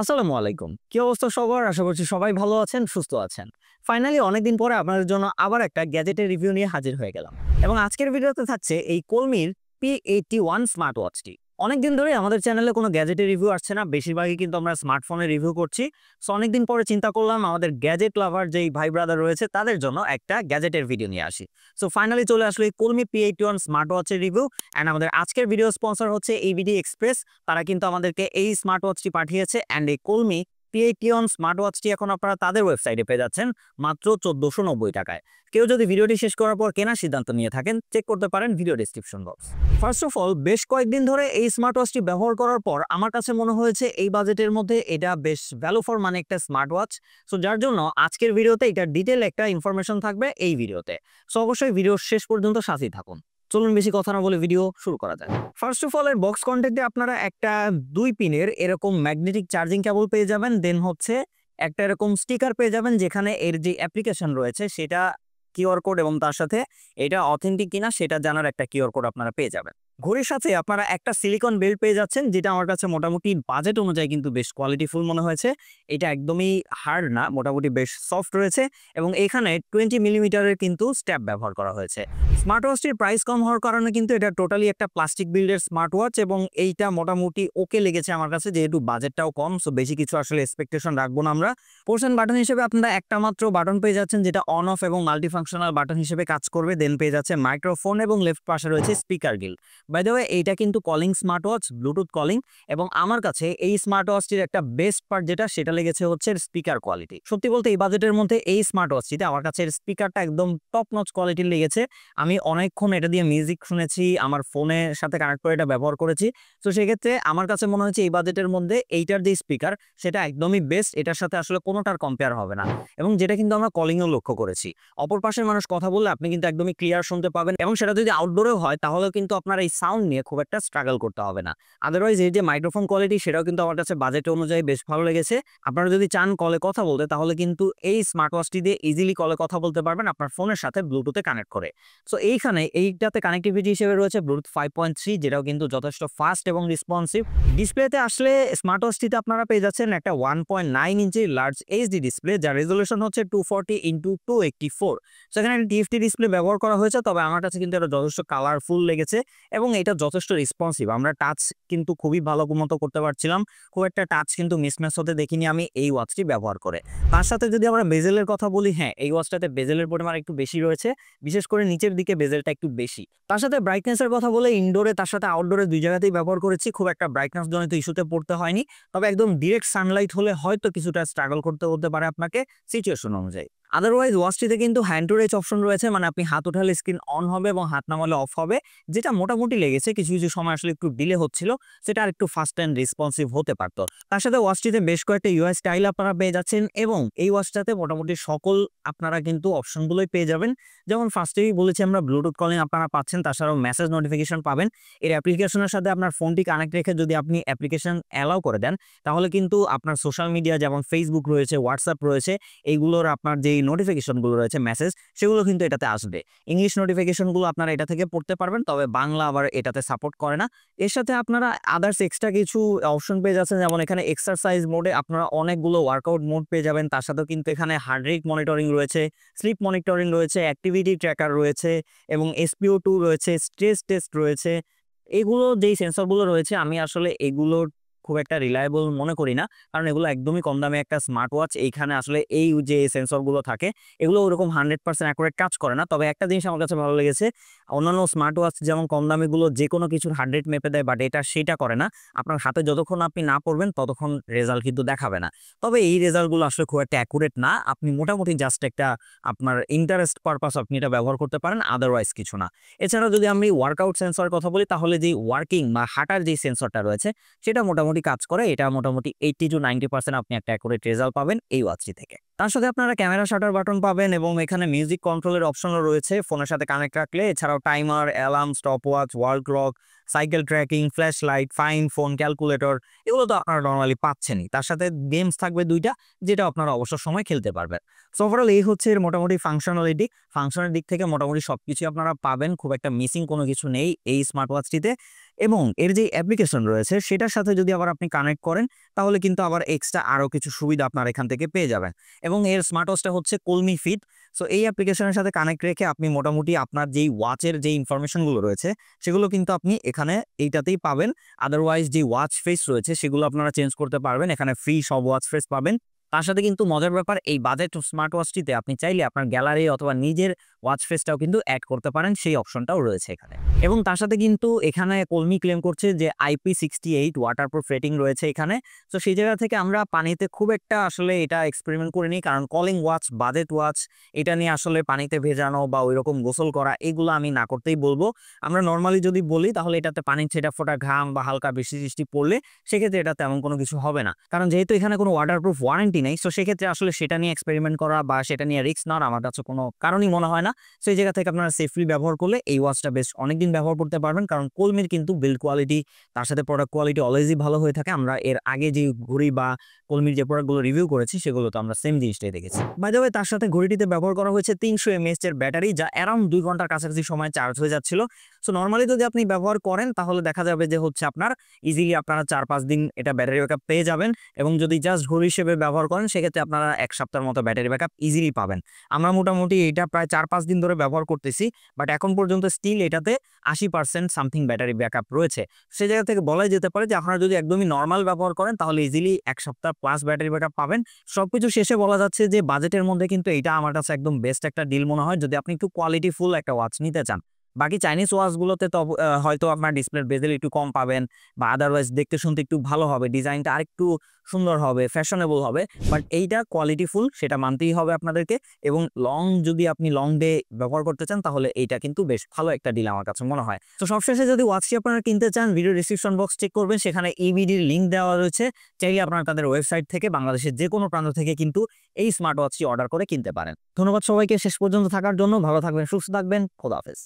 আসসালামু আলাইকুম। কি অবস্থা সবার? আশা করছি সবাই ভালো আছেন, সুস্থ আছেন। ফাইনালি অনেকদিন পরে আপনাদের জন্য আবার একটা গ্যাজেটের রিভিউ নিয়ে হাজির হয়ে গেলাম। এবং আজকের ভিডিওতে থাকছে এই Colmi-র P81 স্মার্ট ওয়াচটি। অনেকদিন ধরেই আমাদের চ্যানেলে কোনো গ্যাজেটের রিভিউ আসছে না। বেশিরভাগই কিন্তু আমরা স্মার্টফোনের রিভিউ করছি। সো অনেকদিন পরে চিন্তা করলাম আমাদের গ্যাজেট লাভার যেই ভাই ব্রাদার রয়েছে তাদের জন্য একটা গ্যাজেটের ভিডিও নিয়ে আসি। সো ফাইনালি চলে আসলো এই Colmi P81 স্মার্ট ওয়াচের রিভিউ। অ্যান্ড আমাদের আজকের ভিডিও স্পন্সর হচ্ছে ABD এক্সপ্রেস। তারা কিন্তু আমাদেরকে এই স্মার্ট ওয়াচটি পাঠিয়েছে। অ্যান্ড এই Colmi P81 স্মার্ট ওয়াচটি এখন আপনারা তাদের ওয়েবসাইটে পেয়ে যাচ্ছেন মাত্র ১৪৯০ টাকায়। কেউ যদি ভিডিওটি শেষ করার পর কেনার সিদ্ধান্ত নিয়ে থাকেন, চেক করতে পারেন video description box. First of all, বেশ কয়েকদিন ধরে এই স্মার্ট ওয়াচটি ব্যবহার করার পর আমার কাছে মনে হয়েছে এই বাজেটের মধ্যে এটা বেশ ভ্যালু ফর মানি একটা স্মার্ট ওয়াচ। সো যার জন্য আজকের ভিডিওতে এটা ডিটেল একটা ইনফরমেশন থাকবে এই ভিডিওতে। সো অবশ্যই ভিডিও শেষ পর্যন্ত সাথেই থাকুন। চলুন বেশি কথা না বলে ভিডিও শুরু করা যায়। ফার্স্ট অফ অল, এর বক্স কন্টেন্টে আপনারা একটা 2 পিনের এরকম ম্যাগনেটিক চার্জিং কেবল পেয়ে যাবেন। দেন হচ্ছে একটা এরকম স্টিকার পেয়ে যাবেন যেখানে এর যে অ্যাপ্লিকেশন রয়েছে সেটা কিউআর কোড এবং তার সাথে এটা অথেন্টিক কিনা সেটা জানার একটা কিউআর কোড আপনারা পেয়ে যাবেন। ঘড়ির সাথে আপনারা একটা সিলিকন বেল্ট পেয়ে যাচ্ছেন, যেটা আমার কাছে মোটামুটি বাজেট অনুযায়ী কিন্তু বেশ কোয়ালিটিফুল মনে হয়েছে। এটা একদমই হার্ড না, মোটামুটি বেশ সফট রয়েছে এবং এখানে 20 মিলিমিটারের কিন্তু স্ট্যাপ ব্যবহার করা হয়েছে। স্মার্ট ওয়াচটির প্রাইস কম হওয়ার কারণে কিন্তু এটা টোটালি একটা প্লাস্টিক বিল্ডের স্মার্ট ওয়াচ এবং এইটা মোটামুটি ওকে লেগেছে আমার কাছে, যেহেতু বাজেটটাও কম। সো বেশি কিছু আসলে এক্সপেকটেশন রাখবো না আমরা। পোর্শন বাটন হিসেবে আপনারা একটা মাত্র বাটন পেয়ে যাচ্ছেন, যেটা অন অফ এবং মাল্টিফাংশনাল বাটন হিসেবে কাজ করবে। দেন পেয়ে যাচ্ছে মাইক্রোফোন এবং লেফট পাশে রয়েছে স্পিকার গিল। বাই দ্য ওয়ে, এইটা কিন্তু calling smart watch, bluetooth calling. এবং আমার কাছে এই স্মার্ট ওয়াচটির একটা বেস্ট পার্ট যেটা সেটা লেগেছে হচ্ছে স্পিকার কোয়ালিটি। সত্যি বলতে এই বাজেটের মধ্যে এই স্মার্ট ওয়াচটিতে আমার কাছে স্পিকারটা একদম টপ নচ কোয়ালিটির লেগেছে। আমি অনেকক্ষণ এটা দিয়ে মিউজিক শুনেছি, আমার ফোনের সাথে কানেক্ট করে এটা ব্যবহার করেছি। তো সেক্ষেত্রে আমার কাছে মনে হচ্ছে এই বাজেটের মধ্যে এইটার যে স্পিকার সেটা একদমই বেস্ট। এটার সাথে আসলে কোনোটার কম্পেয়ার হবে না। এবং যেটা কিন্তু আমরা কলিংও লক্ষ্য করেছি, অপর পাশের মানুষ কথা বললে আপনি কিন্তু একদমই ক্লিয়ার শুনতে পাবেন। এবং সেটা যদি আউটডোরেও হয় তাহলেও কিন্তু আপনার এই সাউন্ড নিয়ে খুব একটা স্ট্রাগল করতে হবে না। আদারওয়াইজ এই যে মাইক্রোফোন কোয়ালিটি সেটাও কিন্তু আমার কাছে বাজেট অনুযায়ী বেশ ভালো লেগেছে। আপনারা যদি চান কলে কথা বলতে তাহলে কিন্তু এই স্মার্ট ওয়াচটি দিয়ে ইজিলি কলে কথা বলতে পারবেন আপনার ফোনের সাথে ব্লুটুথে কানেক্ট করে। সো এইটাতে কানেক্টিভিটি হিসেবে রয়েছে ব্লুটুথ 5.3, যেটাও কিন্তু যথেষ্ট ফাস্ট এবং রেসপন্সিভ। ডিসপ্লেতে আসলে স্মার্ট ওয়াচটিতে আপনারা পেয়ে যাচ্ছেন একটা 1.9 ইঞ্চি লার্জ এইচডি ডিসপ্লে, যার রেজলিউশন হচ্ছে 240x284। সেখানে একটা টিএফটি ডিসপ্লে ব্যবহার করা হয়েছে, তবে আমার কাছে কিন্তু এটা যথেষ্ট কালারফুল লেগেছে এবং এটা যথেষ্ট রেসপন্সিভ। আমরা টাচ কিন্তু খুবই ভালো মতো করতে পারছিলাম, খুব একটা টাচ কিন্তু মিসম্যাচ হতে দেখিনি আমি এই ওয়াচটি ব্যবহার করে। তার সাথে যদি আমরা বেজেলের কথা বলি, হ্যাঁ এই ওয়াচটাতে বেজেলের পরিমাণ একটু বেশি রয়েছে, বিশেষ করে নিচের দিকে বেজেলটা একটু বেশি। তার সাথে ব্রাইটনেসের কথা বলে ইনডোরে তার সাথে আউটডোরে দুই জায়গাতেই ব্যবহার করেছি, খুব একটা ব্রাইটনেস জনিত ইস্যুতে পড়তে হয়নি। তবে একদম ডিরেক্ট সানলাইট হলে হয়তো কিছুটা স্ট্রাগল করতে হতে পারে আপনাকে সিচুয়েশন অনুযায়ী। আদারওয়াইজ ওয়াচটিতে কিন্তু হ্যান্ড টু রিচ অপশন রয়েছে, মানে আপনি হাত উঠালে স্ক্রিন অন হবে এবং হাত নামালে অফ হবে, যেটা মোটামুটি লেগেছে। কিছু কিছু সময় আসলে একটু ডিলে হচ্ছিল, সেটা আর একটু ফাস্ট অ্যান্ড রেসপন্সিভ হতে পারতো। তার সাথে ওয়াচটিতে বেশ কয়েকটা ইউআই স্টাইল আপনারা পেয়ে যাচ্ছেন এবং এই ওয়াচটাতে মোটামুটি সকল আপনারা কিন্তু অপশনগুলোই পেয়ে যাবেন। যেমন ফার্স্টেই বলেছি আমরা ব্লুটুথ কলিং আপনারা পাচ্ছেন, তাছাড়াও মেসেজ নোটিফিকেশন পাবেন। এর অ্যাপ্লিকেশনের সাথে আপনার ফোনটি কানেক্ট রেখে যদি আপনি অ্যাপ্লিকেশন অ্যালাউ করে দেন তাহলে কিন্তু আপনার সোশ্যাল মিডিয়া যেমন ফেসবুক রয়েছে, হোয়াটসঅ্যাপ রয়েছে, এইগুলোর আপনার যেই নোটিফিকেশনগুলো রয়েছে মেসেজ, সেগুলো কিন্তু এটাতে আসবে। ইংলিশ নোটিফিকেশনগুলো আপনারা এটা থেকে পড়তে পারবেন, তবে বাংলা আবার এটাতে সাপোর্ট করে না। এর সাথে আপনারা আদার্স এক্সট্রা কিছু অপশন পেয়ে যাচ্ছেন, যেমন এখানে এক্সারসাইজ মোডে আপনারা অনেকগুলো ওয়ার্কআউট মোড পেয়ে যাবেন। তার সাথেও কিন্তু এখানে হার্ট রেট মনিটরিং রয়েছে, স্লিপ মনিটরিং রয়েছে, অ্যাক্টিভিটি ট্র্যাকার রয়েছে এবং SpO2 রয়েছে, স্ট্রেস টেস্ট রয়েছে। এগুলো যেই সেন্সরগুলো রয়েছে আমি আসলে এগুলোর খুব একটা রিলায়েবল মনে করি না, কারণ এগুলো একদমই কম দামে একটা স্মার্ট ওয়াচ। এইখানে আসলে এই যে সেন্সরগুলো থাকে এগুলো ওরকম 100% অ্যাকুরেট কাজ করে না। তবে একটা জিনিস আমার কাছে ভালো লেগেছে, অন্যান্য স্মার্ট ওয়াচ যেমন কম দামিগুলো যে কোনো কিছুর 100 মেপে দেয়, বাট এটা সেটা করে না। আপনার হাতে যতক্ষণ আপনি না পড়বেন ততক্ষণ রেজাল্ট কিন্তু দেখাবে না। তবে এই রেজাল্টগুলো আসলে খুব একটা অ্যাকুরেট না। আপনি মোটামুটি জাস্ট একটা আপনার ইন্টারেস্ট পারপাস আপনি এটা ব্যবহার করতে পারেন, আদারওয়াইজ কিছু না। এছাড়াও যদি আমি ওয়ার্কআউট সেন্সর কথা বলি তাহলে যে ওয়ার্কিং বা হাঁটার যে সেন্সরটা রয়েছে সেটা মোটামুটি কাজ করে। এটা মোটামুটি 80-90% আপনি একটা অ্যাকুরেট রেজাল্ট পাবেন এই ওয়াচটি থেকে। তার সাথে আপনারা ক্যামেরা শাটার বাটন পাবেন এবং এখানে মিউজিক কন্ট্রোলের অপশনও রয়েছে ফোনের সাথে কানেক্ট রাখলে। এছাড়াও timer, alarm, stop watch, wall clock, cycle tracking, flash light, fine phone, calculator, এগুলো তো আপনারা নর্মালি পাচ্ছেনই। তার সাথে গেমস থাকবে 2টা, যেটা আপনারা অবসর সময় খেলতে পারবেন। সো ওভারঅল এই হচ্ছে এর মোটামুটি ফাংশনালিটি। ফাংশনের দিক থেকে মোটামুটি সবকিছু আপনারা পাবেন, খুব একটা মিসিং কোনো কিছু নেই এই স্মার্ট ওয়াচটিতে। এবং এর যে অ্যাপ্লিকেশন রয়েছে সেটার সাথে যদি আবার আপনি কানেক্ট করেন তাহলে কিন্তু আবার এক্সট্রা আরও কিছু সুবিধা আপনার এখান থেকে পেয়ে যাবেন। এবং এর স্মার্ট ওয়াচটা হচ্ছে কলমি ফিট। সো এই অ্যাপ্লিকেশনের সাথে কানেক্ট রেখে আপনি মোটামুটি আপনার যেই ওয়াচের যে ইনফরমেশনগুলো রয়েছে সেগুলো কিন্তু আপনি এখানে এইটাতেই পাবেন। আদারওয়াইজ যে ওয়াচ ফেস রয়েছে সেগুলো আপনারা চেঞ্জ করতে পারবেন, এখানে ফ্রি সব ওয়াচ ফেস পাবেন। তার সাথে কিন্তু মজার ব্যাপার, এই বাজেট স্মার্ট ওয়াচটিতে আপনি চাইলে আপনার গ্যালারি অথবা নিজের ওয়াচ ফেসটাও কিন্তু অ্যাড করতে পারেন, সেই অপশনটাও রয়েছে এখানে। এবং তার সাথে কিন্তু এখানে কলমি ক্লেম করছে যে IP68 ওয়াটারপ্রুফ রেটিং রয়েছে এখানে। তো সেই জায়গা থেকে আমরা পানিতে খুব একটা আসলে এটা এক্সপেরিমেন্ট করিনি, কারণ কলিং ওয়াচ, বাজেট ওয়াচ, এটা নিয়ে আসলে পানিতে ভেজানো বা ওইরকম গোসল করা এগুলো আমি না করতেই বলবো। আমরা নর্মালি যদি বলি তাহলে এটাতে পানির ছেটা ফোটা ঘাম বা হালকা বৃষ্টি পড়লে সেক্ষেত্রে এটা তেমন কোনো কিছু হবে না, কারণ যেহেতু এখানে কোনো ওয়াটারপ্রুফ ওয়ারেন্টি নেই। সো সেক্ষেত্রে আসলে সেটা নিয়ে এক্সপেরিমেন্ট করা বা সেটা নিয়ে রিস্ক নেওয়ার আমার কাছে কোনো কারণই মনে হয় না। সেই জায়গা থেকে আপনারা সেফলি ব্যবহার করলে এই ওয়াচটা বেশ অনেকদিন ব্যবহার করতে পারবেন, কারণ কলমির কিন্তু বিল্ড কোয়ালিটি তার সাথে প্রোডাক্ট কোয়ালিটি অলওয়েজই ভালো হয়ে থাকে। আমরা এর আগে যে ঘড়ি বা কলমির যে প্রোডাক্টগুলো রিভিউ করেছি সেগুলো তো আমরা সেম জিনিসটাই দেখেছি। বাই দ্য ওয়ে, তার সাথে ঘড়িটিতে ব্যবহার করা হয়েছে 300 mAh এর ব্যাটারি, যা অ্যারাউন্ড 2 ঘন্টার কাছাকাছি সময় চার্জ হয়ে যাচ্ছিল। সো নর্মালি যদি আপনি ব্যবহার করেন তাহলে দেখা যাবে যে হচ্ছে আপনার ইজিলি আপনারা 4-5 দিন এটা ব্যাটারি ব্যাকআপ পেয়ে যাবেন। এবং যদি জাস্ট ঘড়ি হিসেবে ব্যবহার করেন সেক্ষেত্রে আপনারা 1 সপ্তাহের মতো ব্যাটারি ব্যাকআপ ইজিলি পাবেন। আমরা মোটামুটি এটা প্রায় 4-5 দিন ধরে ব্যবহার করতেছি, বাট এখন পর্যন্ত স্টিল এটাতে 80% সামথিং ব্যাটারি ব্যাকআপ রয়েছে। সেই জায়গা থেকে বলাই যেতে পারে যে আপনারা যদি একদমই নর্মাল ব্যবহার করেন তাহলে ইজিলি 1 সপ্তাহ প্লাস ব্যাটারি ব্যাকআপ পাবেন। সবকিছু শেষে বলা যাচ্ছে যে বাজেটের মধ্যে কিন্তু এটা আমার কাছে একদম বেস্ট একটা ডিল মনে হয়, যদি আপনি একটু কোয়ালিটিফুল একটা ওয়াচ নিতে চান। বাকি চাইনিজ ওয়াচগুলোতে তো হয়তো আপনার ডিসপ্লের বেজেল একটু কম পাবেন বা আদারওয়াইজ দেখতে শুনতে একটু ভালো হবে, ডিজাইনটা আরেকটু সুন্দর হবে, ফ্যাশনেবল হবে, বাট এইটা কোয়ালিটিফুল সেটা মানতেই হবে আপনাদেরকে। এবং যদি আপনি লং ডে ব্যবহার করতে চান তাহলে এইটা কিন্তু বেশ ভালো একটা ডিল আমার কাছে মনে হয়। তো সবশেষে যদি ওয়াচটি আপনারা কিনতে চান, ভিডিও ডিসক্রিপশন বক্স চেক করবেন, সেখানে EBDর লিঙ্ক দেওয়া রয়েছে। চাইলে আপনারা তাদের ওয়েবসাইট থেকে বাংলাদেশের যে কোনো প্রান্ত থেকে কিন্তু এই স্মার্ট ওয়াচটি অর্ডার করে কিনতে পারেন। ধন্যবাদ সবাইকে শেষ পর্যন্ত থাকার জন্য। ভালো থাকবেন, সুস্থ থাকবেন, খোদা হাফেজ।